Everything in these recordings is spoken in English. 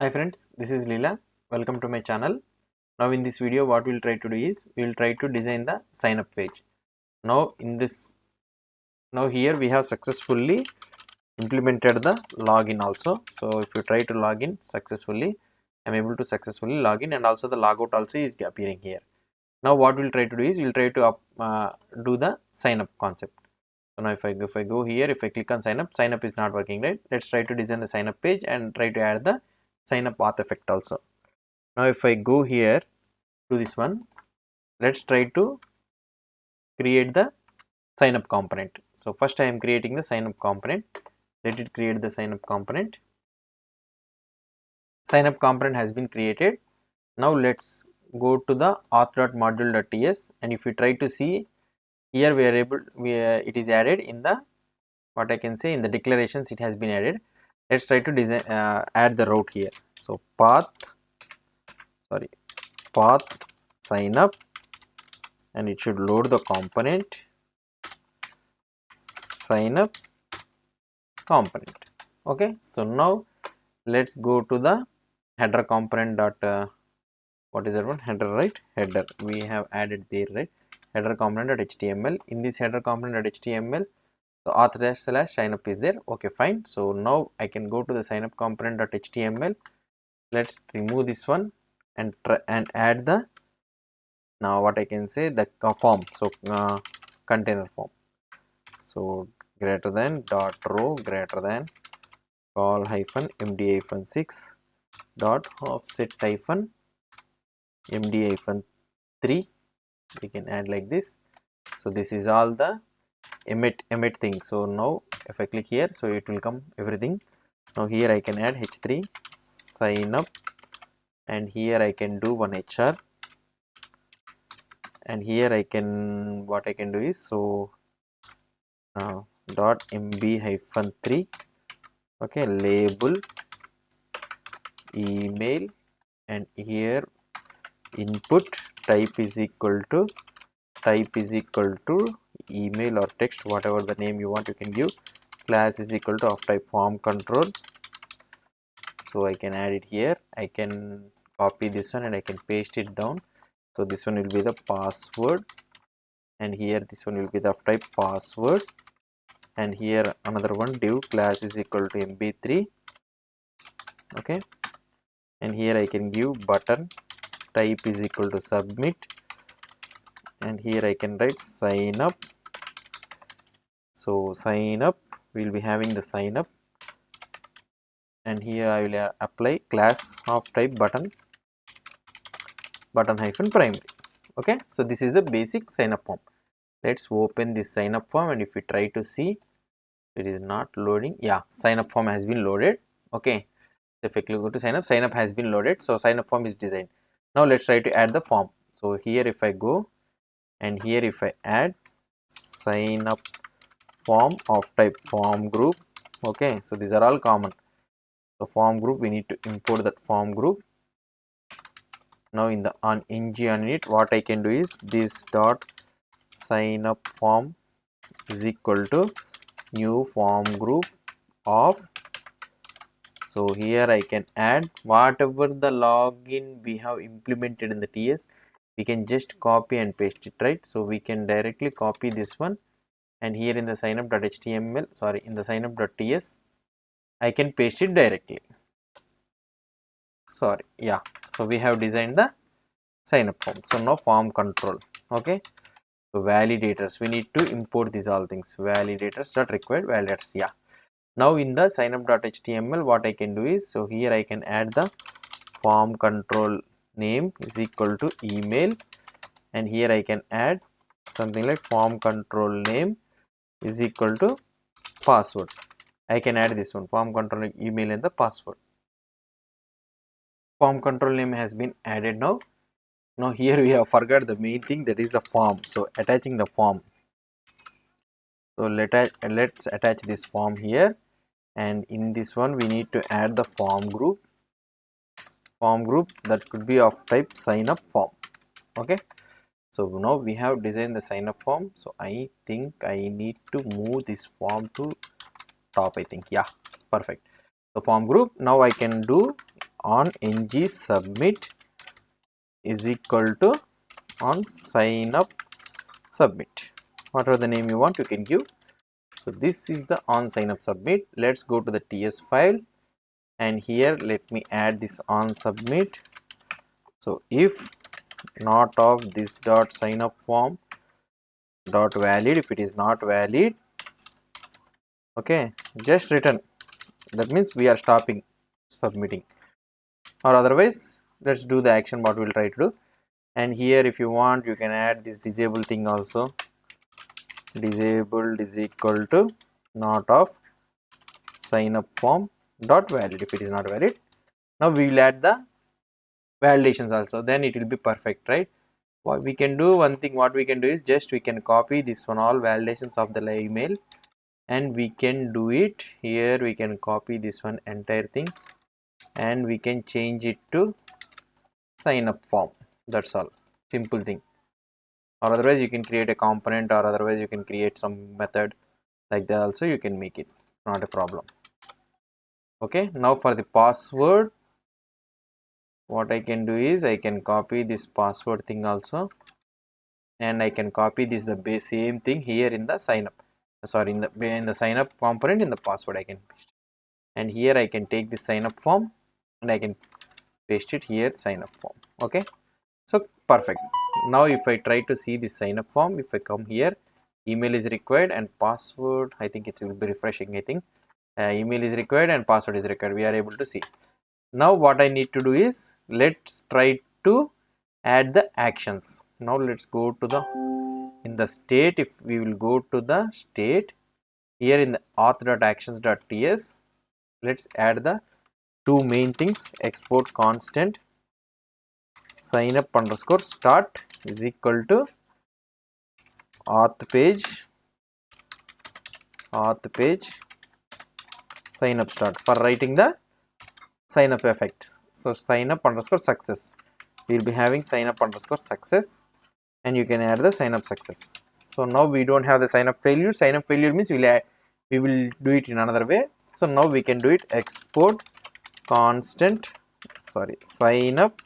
Hi friends, this is Leela. Welcome to my channel. Now in this video what we'll try to do is we will try to design the sign up page. Now here we have successfully implemented the login also. So if you try to log in successfully, I am able to successfully log in, and also the logout also is appearing here. Now what we'll try to do is we'll try to do the sign up concept. So now if I go here, if I click on sign up is not working, right? Let's try to design the sign up page and try to add the sign up path effect also. Now if I go here to this one, let's try to create the sign up component. So first I am creating the sign up component. Let it create the sign up component. Sign up component has been created. Now let's go to the auth.module.ts, and if you try to see here, it is added in the, what I can say, in the declarations it has been added. Let's try to design add the route here. So path sign up, and it should load the component sign up component. Okay, so now let's go to the header component dot what is that one, header, right? Header we have added there, right? Header component dot html. In this header component dot html, the auth sign up is there. Okay, fine. So now I can go to the sign up component dot html. Let's remove this one and add the, now what I can say, the form. So container form. So greater than dot row greater than call hyphen md hyphen 6 dot offset hyphen md hyphen 3. We can add like this. So this is all the emit thing. So now if I click here, so it will come everything. Now here I can add h3 sign up, and here I can do one hr, and here I can, what I can do is, so dot mb hyphen 3, okay, label email, and here input type is equal to email or text, whatever the name you want you can give. Class is equal to of type form control. So I can add it here. I can copy this one and I can paste it down. So this one will be the password, and here this one will be the of type password, and here another one, div class is equal to mb3. Okay, and here I can give button type is equal to submit, and here I can write sign up. So sign up, we will be having the sign up, and here I will apply class of type button hyphen primary. Okay, so this is the basic sign up form. Let's open this sign up form, and if we try to see, it is not loading. Yeah, sign up form has been loaded. Okay, if I go to sign up has been loaded. So sign up form is designed. Now let's try to add the form. So here if I go, and here if I add sign up form of type form group. Okay, so these are all common. So form group, we need to import that form group. Now in the on ng unit, what I can do is this dot sign up form is equal to new form group of, so here I can add whatever the login we have implemented in the TS, we can just copy and paste it, right? So we can directly copy this one, and here in the signup.html, sorry, in the signup.ts, I can paste it directly. Sorry, yeah. So we have designed the sign up form. So now form control. Okay. So validators, we need to import these all things. Validators dot required validators. Yeah. Now in the signup.html, what I can do is, so here I can add the form control name is equal to email, and here I can add something like form control name is equal to password. I can add this one, form control email and the password. Form control name has been added now. Now here we have forgot the main thing, that is the form. So attaching the form. So let's attach this form here, and in this one we need to add the form group that could be of type sign up form. Okay, so now we have designed the sign up form. So I think I need to move this form to top. I think, yeah, it's perfect. The form group, now I can do on ng submit is equal to on sign up submit. Whatever the name you want, you can give. So this is the on sign up submit. Let's go to the TS file, and here let me add this on submit. So if not of this dot sign up form dot valid, if it is not valid, okay, just return. That means we are stopping submitting, or otherwise let's do the action what we'll try to do. And here if you want, you can add this disable thing also. Disabled is equal to not of sign up form dot valid if it is not valid. Now we will add the validations also, then it will be perfect, right? What we can do, one thing what we can do is just we can copy this one, all validations of the email, and we can do it here. We can copy this one entire thing and we can change it to sign up form. That's all, simple thing. Or otherwise you can create a component, or otherwise you can create some method like that also, you can make it, not a problem. Okay, now for the password, what I can do is I can copy this password thing also, and I can copy this the same thing here in the sign up, sorry, in the sign up component, in the password I can paste. And here I can take the sign up form and I can paste it here, sign up form. Okay, so perfect. Now if I try to see this sign up form, if I come here, email is required and password, I think it will be refreshing. I think email is required and password is required, we are able to see. Now what I need to do is, let's try to add the actions. Now let's go to the, in the state, if we will go to the state here in the auth.actions.ts, let's add the two main things. Export constant sign up underscore start is equal to auth page sign up start for writing the sign up effects. So sign up underscore success, we will be having sign up underscore success, and you can add the sign up success. So now we don't have the sign up failure. Sign up failure means we will do it in another way. So now we can do it export constant, sorry, sign up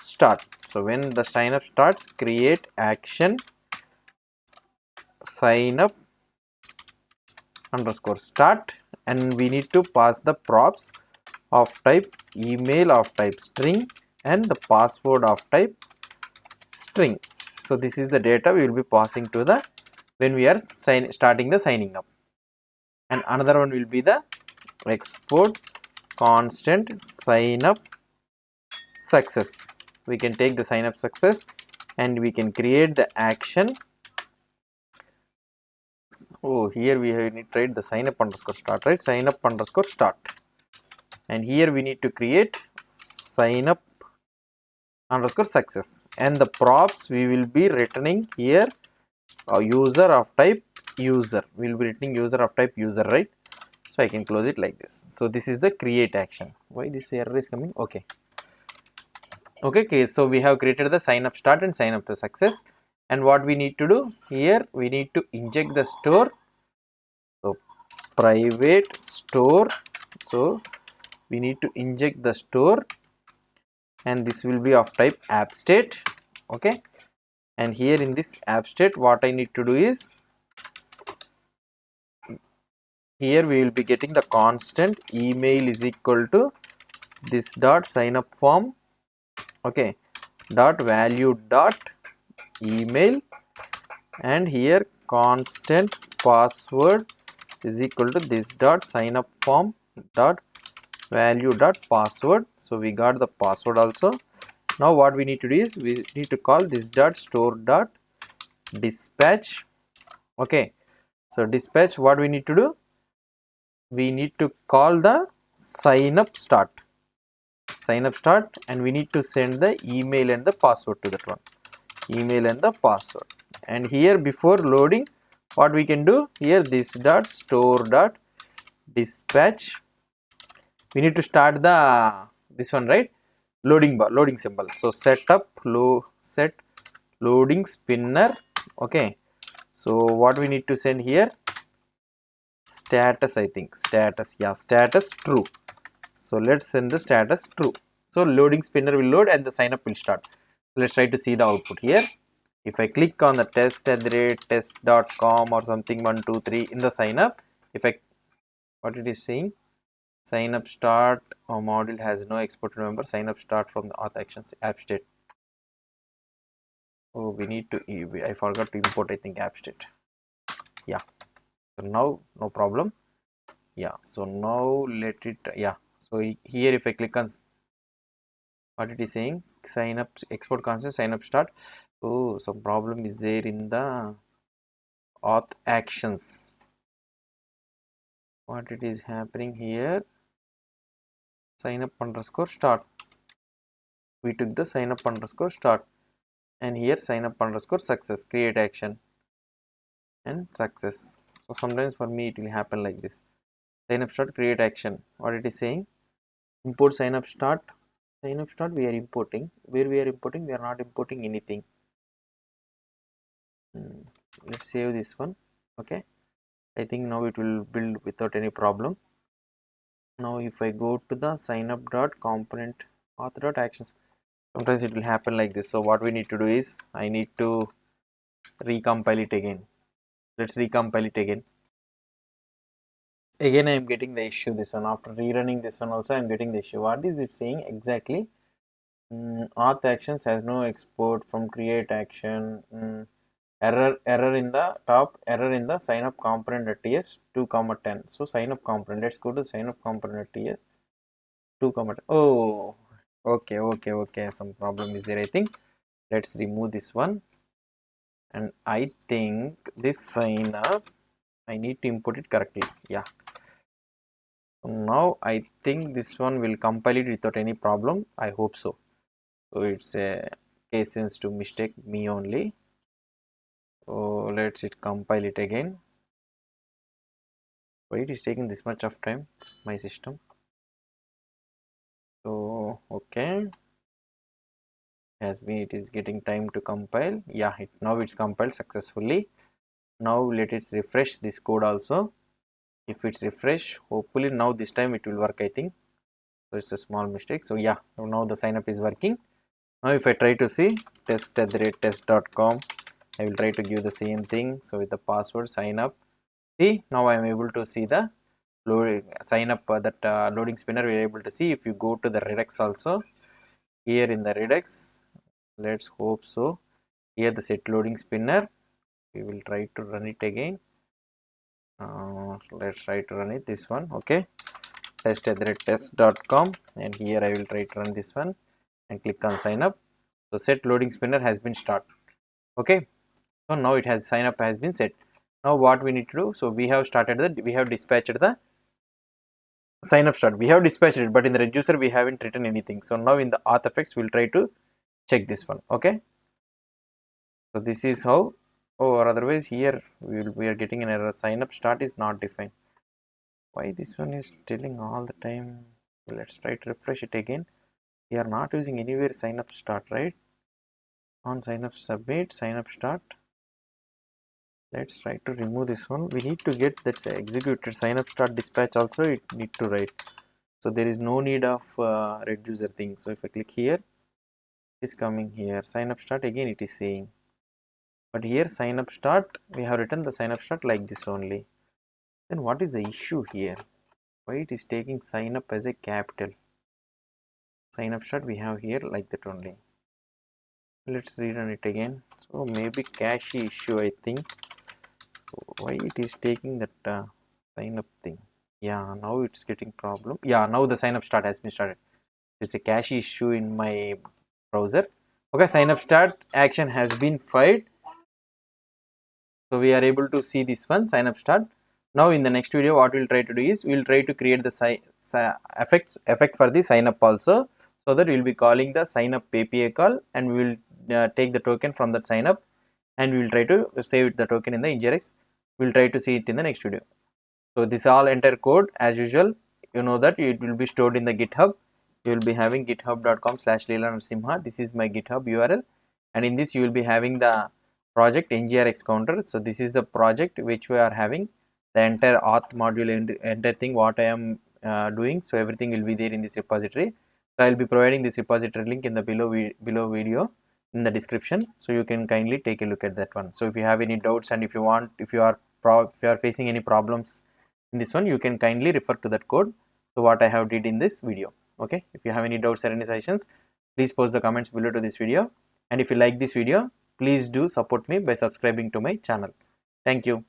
start. So when the sign up starts, create action sign up underscore start, and we need to pass the props of type email of type string and the password of type string. So this is the data we will be passing to the, when we are starting the signing up. And another one will be the export constant sign up success. We can take the sign up success and we can create the action. Oh, here we need to write the sign up underscore start, right? Sign up underscore start, and here we need to create sign up underscore success, and the props we will be returning here a user of type user. We will be returning user of type user, right? So I can close it like this. So this is the create action. Why this error is coming? Okay. Okay, so we have created the sign up start and sign up to success, and what we need to do here, we need to inject the store. So private store, so we need to inject the store, and this will be of type app state. Okay, and here in this app state, what I need to do is, here we will be getting the constant email is equal to this dot sign up form, okay, dot value dot email, and here constant password is equal to this dot sign up form dot value dot password. So we got the password also. Now what we need to do is, we need to call this dot store dot dispatch. Okay, so dispatch, what we need to do, we need to call the sign up start, and we need to send the email and the password to that one, email and the password. And here before loading, what we can do here, this dot store dot dispatch, we need to start the this one, right, loading bar, loading symbol. So set loading spinner. Okay, so what we need to send here, status, I think status, yeah, status true. So let's send the status true. So loading spinner will load and the sign up will start. Let's try to see the output here. If I click on the test@test.com or something 123 in the sign up, if I, what it is saying, sign up start module has no export, remember sign up start from the auth actions app state. Oh, we need to, I forgot to import, I think, app state. Yeah, so now no problem. Yeah, so now let it, yeah, so here if I click on what it is saying, sign up export constant sign up start. Oh, some problem is there in the auth actions. What it is happening here, sign up underscore start, we took the sign up underscore start, and here sign up underscore success, create action and success. So sometimes for me it will happen like this, sign up start, create action. What it is saying, import sign up start, we are importing, where we are importing, we are not importing anything. Let's save this one. Okay, I think now it will build without any problem. Now if I go to the sign up dot component auth dot actions, sometimes it will happen like this. So what we need to do is, I need to recompile it again. Let's recompile it again. Again I am getting the issue, this one, after rerunning this one also I am getting the issue. What is it saying exactly? Auth actions has no export from create action. Error in the top, error in the sign up component at ts 2,10. So sign up component, let's go to sign up component at ts 2,10. Oh, okay, some problem is there, I think. Let's remove this one, and I think this sign up I need to input it correctly. Yeah, so now I think this one will compile it without any problem, I hope so. So it's a case sensitive mistake, me only. So let's it compile it again. Why it is taking this much of time, my system? So okay, has been, it is getting time to compile. Yeah, now it's compiled successfully. Now let it refresh this code also. If it's refresh, hopefully now this time it will work, I think. So it's a small mistake. So yeah, now the sign up is working. Now if I try to see test@test.com, I will try to give the same thing. So with the password sign up, see, now I am able to see the loading sign up, that loading spinner we are able to see. If you go to the Redux also, here in the Redux, let's hope so, here the set loading spinner, we will try to run it again. So let's try to run it, this one. Okay, test@test.com, and here I will try to run this one and click on sign up. So set loading spinner has been start. Okay, so now it has sign up has been set. Now what we need to do, so we have started the, we have dispatched the sign up start, we have dispatched it, but in the reducer we haven't written anything. So now in the auth effects we'll try to check this one. Okay, so this is how, or otherwise here we are getting an error, sign up start is not defined. Why this one is telling all the time? Let's try to refresh it again. We are not using anywhere sign up start, right? On sign up submit, sign up start. Let's try to remove this one. We need to get that executed sign up start dispatch also, it need to write. So there is no need of reducer thing. So if I click here, it is coming here, sign up start, again it is saying, but here sign up start, we have written the sign up start like this only. Then what is the issue here? Why it is taking sign up as a capital? Sign up start we have here like that only. Let's rerun it again. So maybe cache issue, I think. Why it is taking that sign up thing? Yeah, now it's getting problem. Yeah, now the sign up start has been started. It's a cache issue in my browser. Okay, sign up start action has been fired. So we are able to see this one, sign up start. Now in the next video what we'll try to do is, we'll try to create the effect for the sign up also, so that we'll be calling the sign up API call, and we will take the token from that sign up, and we will try to save the token in the ngrx. We'll try to see it in the next video. So this all entire code as usual, you know that it will be stored in the GitHub. You will be having github.com/leela-narasimha. This is my GitHub URL, and in this you will be having the project ngrx counter. So this is the project which we are having, the entire auth module and entire thing what I am doing. So everything will be there in this repository. So I will be providing this repository link in the below video in the description, so you can kindly take a look at that one. So if you have any doubts, and if you are facing any problems in this one, you can kindly refer to that code. So what I have did in this video. Okay, if you have any doubts or any suggestions, please post the comments below to this video. And if you like this video, please do support me by subscribing to my channel. Thank you.